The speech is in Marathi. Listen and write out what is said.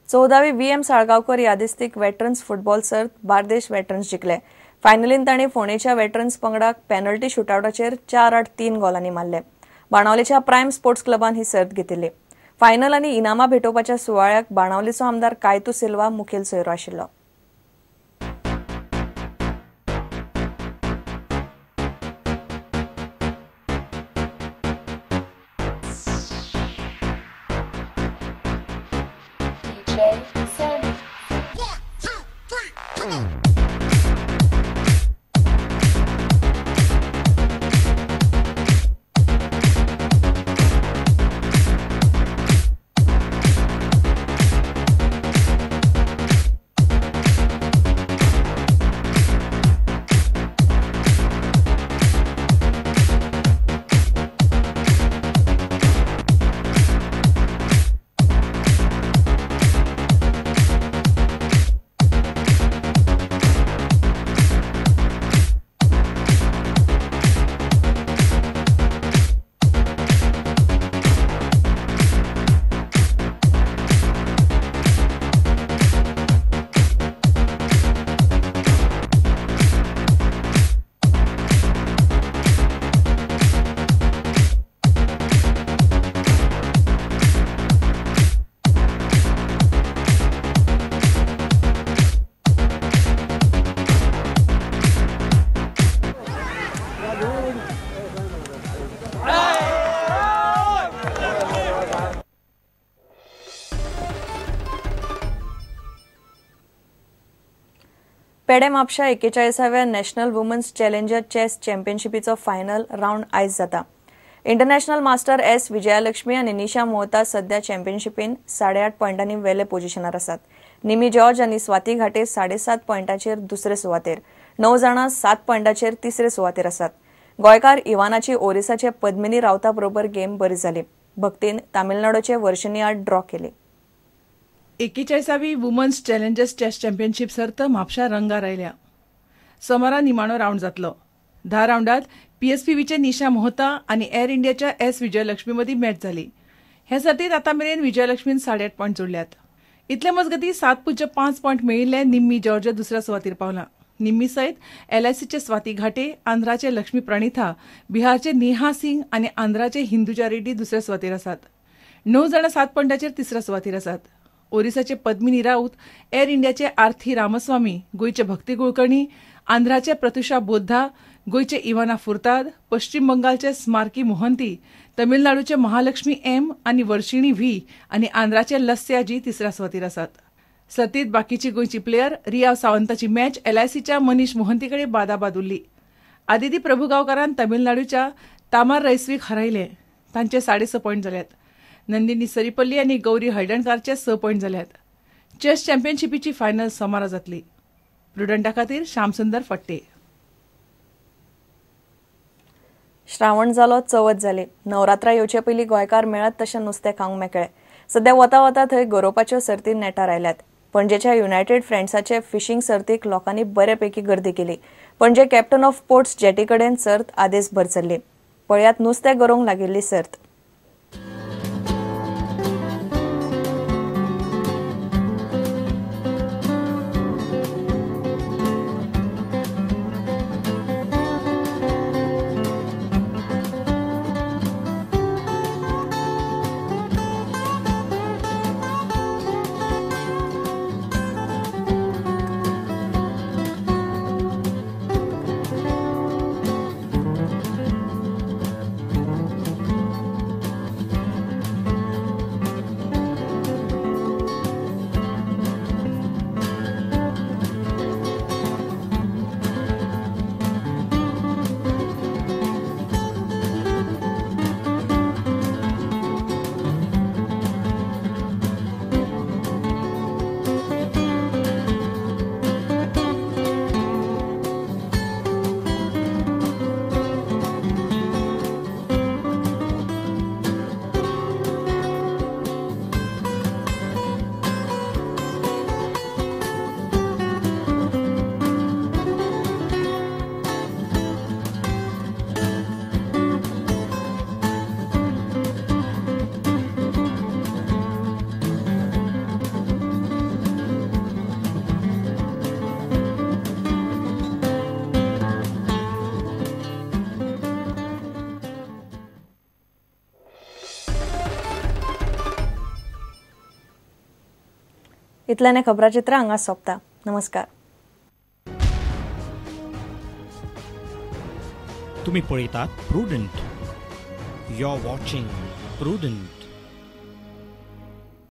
14वी VM साळगावकर यादिस्तीक वेटरन्स फुटबॉल सर्त बार्देश वेटरन्स जिखले। फायनलीन तांणी फोंडेच्या वेटरन्स पंगडाक पेनल्टी शूटआउटाचेर 4-8-3 गोलांनी मारले। बाणावलेच्या प्रायम स्पोर्ट्स क्लबान ही सर्त घेतिल्ली। फायनल आनी इनामां भेटोवपाच्या सुवाळ्याक बाणावलेचो आमदार कायतू सिल्वा मुखेल सोयरो आशिल्लो। पेडे म्हापशा 41व्या नॅशनल वुमन्स चॅलेंजर चेस चॅम्पियनशिपीचो फायनल राउंड आयज जाता। इंटरनॅशनल मास्टर एस विजयालक्ष्मी आनी निशा मोहता सध्या चॅम्पियनशिपीन 8.5 पॉइंटांनी वेले पोझिशनार आसात। निमी जॉर्ज आनी स्वाती घाटे 7.5 पॉइंटांचेर दुसरे सुवातेर, 9 जाणां 7 पॉइंटांचेर तिसरे सुवातेर आसात। गोंयकार इवानाची ओरिसाचे पद्मिनी रावता बरोबर गेम बरी जाली। भक्तीन तामिळनाडूचे वर्षिनी आड ड्रॉ केली। 41वी वुमन्स चॅलेंजर्स चेस चॅम्पियनशीप सर्त म्हापशा रंगार आयल्या। सोमारा निमाणो राउंड जातलो। 10 राउंडात PSPVचे निशा मोहता आनी एअर इंडियाच्या एस विजयलक्ष्मी मदीं मॅच जाली। हे सर्तीत आतां मेरेन विजयलक्ष्मीन 8.5 पॉइंट जोडल्यात। इतले मजगतीं 7.5 पॉइंट मेळिल्ले निम्मी जॉर्ज दुसऱ्या सुवातेर पावला। निम्मी सयत LICचे स्वाती घाटे, आंध्राचे लक्ष्मी प्रणिथा, बिहारचे नेहा सिंग आनी आंध्राचे हिंदुजा रेड्डी दुसऱ्या सुवातेर आसात। 9 जाणां 7 पॉइंटांचेर तिसऱ्या सुवातेर आसात। ओरिसाचे पद्मिनी राऊत, एअर इंडियाचे आर्थी रामस्वामी, गोयचे भक्ती कुलकर्णी, आंध्राचे प्रतुषा बोद्धा, गोयचे इवाना फुर्ताद, पश्चिम बंगालचे स्मारकी मोहंती, तमिळनाडूचे महालक्ष्मी M आनी वर्षिणी V आनी आंध्राचे लस्या जी तिसऱ्या सुवातेर आसात। सर्तीत बाकीची गोयची प्लेयर रिया सावंताची मॅच LICच्या मनीष मोहंतीकडे बादाबाद उरली। आदिती प्रभुगांवकारान तमिळनाडूच्या तामार रैसवीक हरयले, तांचे 6.5 पॉइंट जाल्यात। नंदिनी सरीपल्ली आनी गौरी हळदणकारचे 6 पॉइंट जाल्यात। चेस चॅम्पियनशिपीची फायनल सोमारा जातली। प्रुडंटा खातीर श्यामसुंदर फट्टे। श्रावण जालो, चवथ जाली। नवरात्रा येवचे पयलीं गोंयकार मेळत तशें नुस्तें खावंक मेकळे। सध्या वता वता थंय गरोवपाच्यो सर्ती नेटार आयल्यात। पणजेच्या युनायटेड फ्रेंड्साचे फिशींग सर्तीक लोकांनी बरेपैकी गर्दी केली। पणजे कॅप्टन ऑफ पोर्ट्स जेटी कडेन सर्त आदेसभर चल्ली। पळयात नुस्तें गरोवंक लागिल्ली सर्त। इतल्याने खबराचित्र हांगा सोंपता. नमस्कार. तुम्ही पळयतात Prudent. You are watching prudent.